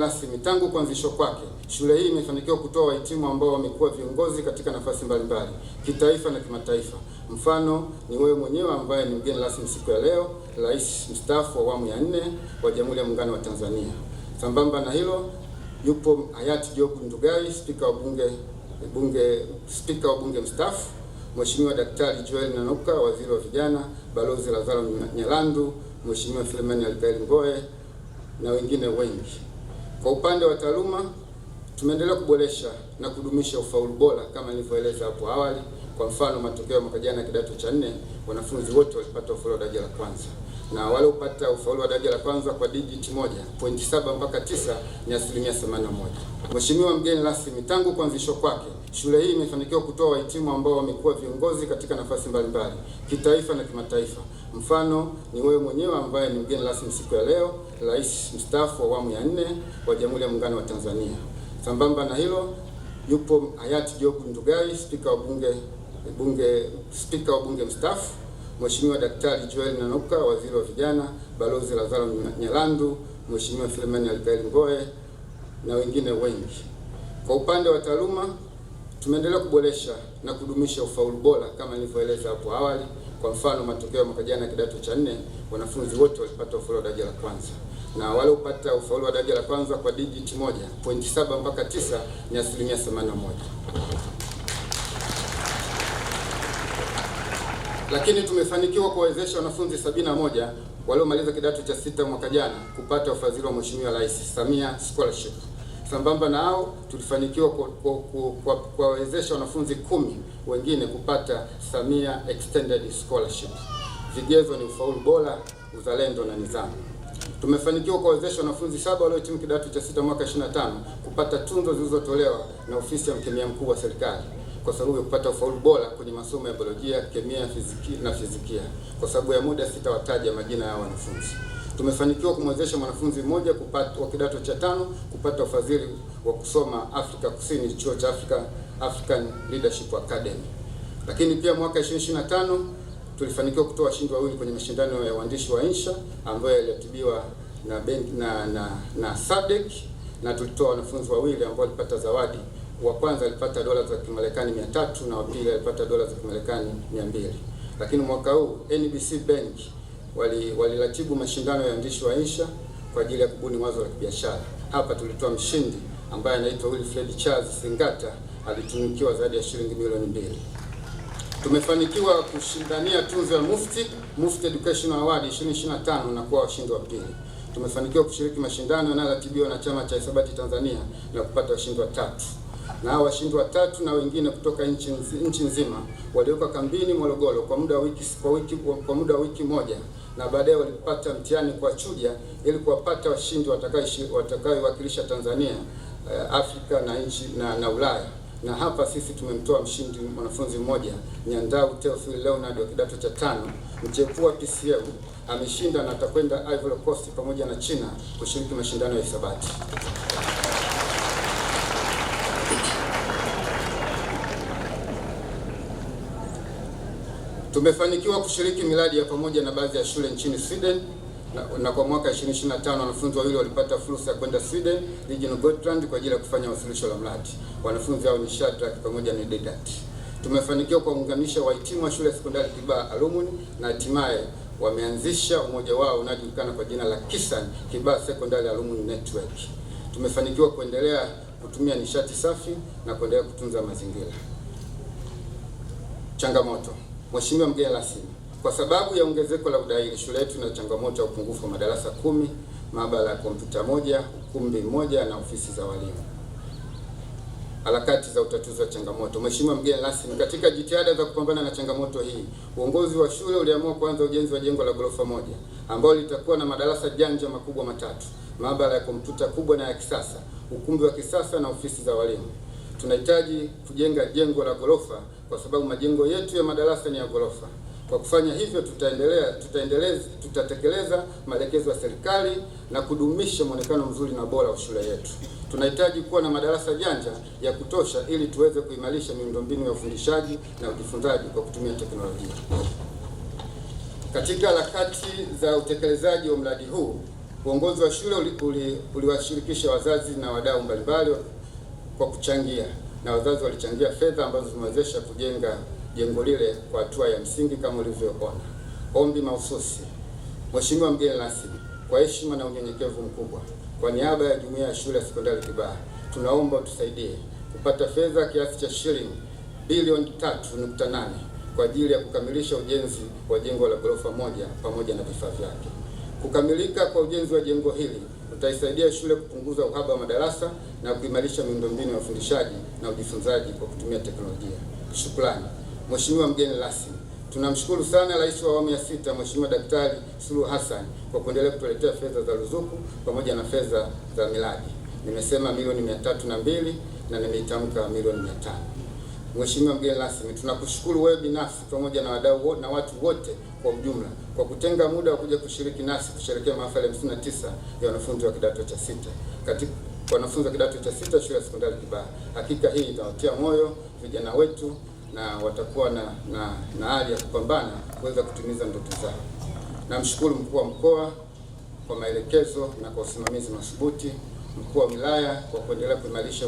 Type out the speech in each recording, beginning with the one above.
rasmi, tangu kuanzishwa kwake, shule hii imefanikiwa kutoa wahitimu ambao wamekuwa viongozi katika nafasi mbalimbali kitaifa na kimataifa. Mfano ni wewe mwenyewe ambaye ni mgeni rasmi siku ya leo, Rais mstaafu wa awamu ya 4 wa Jamhuri ya Muungano wa Tanzania. Sambamba na hilo, yupo hayati Job Ndugai, spika wa bunge mstaafu, Mheshimiwa Daktari Joel Nanuka, waziri wa vijana, Balozi Lazaro Nyalandu, Mheshimiwa Filemani Alikaeli Mbowe na wengine wengi. Kwa upande wa taaluma, tumeendelea kuboresha na kudumisha ufaulu bora kama nilivyoeleza hapo awali. Kwa mfano, matokeo ya mwaka jana kidato cha 4, wanafunzi wote walipata ufaulu wa daraja la kwanza, na wale upata ufaulu wa daraja la kwanza kwa digit 1.7 mpaka 9 ni 81%. Mheshimiwa mgeni rasmi, tangu kuanzishwa kwake, shule hii imefanikiwa kutoa wahitimu ambao wamekuwa viongozi katika nafasi mbalimbali kitaifa na kimataifa. Mfano ni wewe mwenyewe ambaye ni mgeni rasmi siku ya leo, Rais mstaafu wa awamu ya 4 wa Jamhuri ya Muungano wa Tanzania. Sambamba na hilo, yupo hayati Job Ndugai, spika wa bunge mstaafu, Mheshimiwa Daktari Joel Nanuka, waziri wa vijana, Balozi Lazaro Nyalandu, Mheshimiwa Filemani Alikaeli Mbowe na wengine wengi. Kwa upande wa taaluma, tumeendelea kuboresha na kudumisha ufaulu bora kama nilivyoeleza hapo awali. Kwa mfano, matokeo ya mwaka jana kidato cha 4, wanafunzi wote walipata ufaulu wa daraja la kwanza, na wale upata ufaulu wa daraja la kwanza kwa digit 1.7 mpaka 9 ni 81%. Lakini tumefanikiwa kuwawezesha wanafunzi 71 waliomaliza kidato cha 6 mwaka jana kupata ufadhili wa Mheshimiwa Rais Samia Scholarship. Sambamba na hao, tulifanikiwa kuwawezesha wanafunzi 10 wengine kupata Samia Extended Scholarship. Vigezo ni ufaulu bora, uzalendo na nidhamu. Tumefanikiwa kuwawezesha wanafunzi 7 waliohitimu kidato cha 6 mwaka 25 kupata tunzo zilizotolewa na ofisi ya mkemia mkuu wa serikali kwa sababu ya kupata ufaulu bora kwenye masomo ya biolojia, kemia, fizikia. Kwa sababu ya muda sitawataja majina ya wanafunzi. Tumefanikiwa kumwezesha mwanafunzi mmoja wa kidato cha 5 kupata ufadhili wa kusoma Afrika Kusini, chuo cha African Leadership Academy. Lakini pia mwaka 2025 tulifanikiwa kutoa washindi wawili kwenye mashindano ya uandishi wa insha ambayo yaliratibiwa na SADC, na tulitoa wanafunzi wawili ambao walipata zawadi. Wa kwanza alipata dola za Kimarekani 300 na wa pili alipata dola za Kimarekani 200. Lakini mwaka huu NBC Bank waliratibu mashindano ya uandishi wa insha kwa ajili ya kubuni wazo la kibiashara. Hapa tulitoa mshindi ambaye anaitwa Wilfred Charles Singata, alitunukiwa zaidi ya shilingi milioni 2. Tumefanikiwa kushindania tuzo ya Mufti Educational Award 2025 na kuwa washindi wa pili. Tumefanikiwa kushiriki mashindano yanayoratibiwa na Chama cha Hisabati Tanzania na kupata washindi wa 3. Na hao washindi wa 3 na wengine kutoka nchi nzima walioka kambini Morogoro kwa muda wa wiki moja, na baadaye walipata mtihani kwa chuja ili kuwapata washindi watakaowakilisha Tanzania, Afrika na Ulaya. Na hapa sisi tumemtoa mshindi mwanafunzi mmoja, Nyandau Theophil Leonard wa kidato cha 5, mchepua PCM. Ameshinda na atakwenda Ivory Coast pamoja na China kushiriki mashindano ya hisabati. Tumefanikiwa kushiriki miradi ya pamoja na baadhi ya shule nchini Sweden, na kwa mwaka 2025 wanafunzi wawili walipata fursa ya kwenda Sweden Regional Gotland kwa ajili ya kufanya wasilisho la mradi. Wanafunzi hao ni Shadrack pamoja na Dedat. Tumefanikiwa kuwaunganisha wahitimu wa shule ya sekondari Kibaha alumni na hatimaye wameanzisha umoja wao unaojulikana kwa jina la Kisan, Kibaha Secondary Alumni Network. Tumefanikiwa kuendelea kutumia nishati safi na kuendelea kutunza mazingira. Changamoto. Mheshimiwa mgeni rasmi, kwa sababu ya ongezeko la udahili, shule yetu ina changamoto ya upungufu wa madarasa 10, maabara ya kompyuta 1, ukumbi 1 na ofisi za walimu. Harakati za utatuzi wa changamoto. Mheshimiwa mgeni rasmi, katika jitihada za kupambana na changamoto hii, uongozi wa shule uliamua kuanza ujenzi wa jengo la ghorofa 1 ambalo litakuwa na madarasa janja makubwa 3, maabara ya kompyuta kubwa na ya kisasa, ukumbi wa kisasa na ofisi za walimu. Tunahitaji kujenga jengo la ghorofa kwa sababu majengo yetu ya madarasa ni ya ghorofa. Kwa kufanya hivyo, tutatekeleza maelekezo ya serikali na kudumisha muonekano mzuri na bora wa shule yetu. Tunahitaji kuwa na madarasa janja ya kutosha ili tuweze kuimarisha miundombinu ya ufundishaji na ujifunzaji kwa kutumia teknolojia. Katika harakati za utekelezaji wa mradi huu, Uongozi wa shule uliwashirikisha wazazi na wadau mbalimbali kwa kuchangia, na wazazi walichangia fedha ambazo zimewezesha kujenga jengo lile kwa hatua ya msingi kama ulivyoona. Ombi mahususi. Mheshimiwa mgeni rasmi, kwa heshima na unyenyekevu mkubwa, kwa niaba ya Jumuiya ya Shule ya Sekondari Kibaha, tunaomba utusaidie kupata fedha kiasi cha shilingi bilioni 3.8 kwa ajili ya kukamilisha ujenzi wa jengo la ghorofa moja pamoja na vifaa vyake. Kukamilika kwa ujenzi wa jengo hili utaisaidia shule kupunguza uhaba wa madarasa na kuimarisha miundombinu ya ufundishaji na ujifunzaji kwa kutumia teknolojia. Shukrani. Mheshimiwa mgeni rasmi, tunamshukuru sana Rais wa awamu ya 6 Mheshimiwa Daktari Suluhu Hassan kwa kuendelea kutuletea fedha za ruzuku pamoja na fedha za miradi. Nimesema milioni 302 na nimeitamka milioni 500. Mheshimiwa mgeni rasmi, tunakushukuru wewe binafsi pamoja na wadau na watu wote kwa ujumla kwa kutenga muda wa kuja kushiriki nasi kusherehekea mahafali 59 ya wanafunzi wa kidato cha 6 katika wanafunzi wa kidato cha 6 shule ya sekondari Kibaha. Hakika hii itawatia moyo vijana wetu na watakuwa na hali ya kupambana kuweza kutimiza ndoto zao. Namshukuru mkuu wa mkoa kwa maelekezo na kwa usimamizi madhubuti, mkuu wa wilaya kwa kuendelea kuimarisha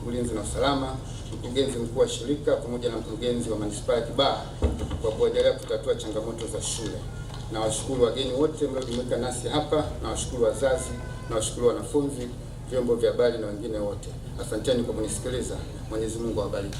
ulinzi na usalama, mkurugenzi mkuu wa shirika pamoja na mkurugenzi wa manispaa ya Kibaha kwa kuendelea kutatua changamoto za shule. Na washukuru wageni wote mliojumuika nasi hapa, na washukuru wazazi, na washukuru wanafunzi, vyombo vya habari na wengine wote. Asanteni kwa kunisikiliza. Mwenyezi Mungu awabariki.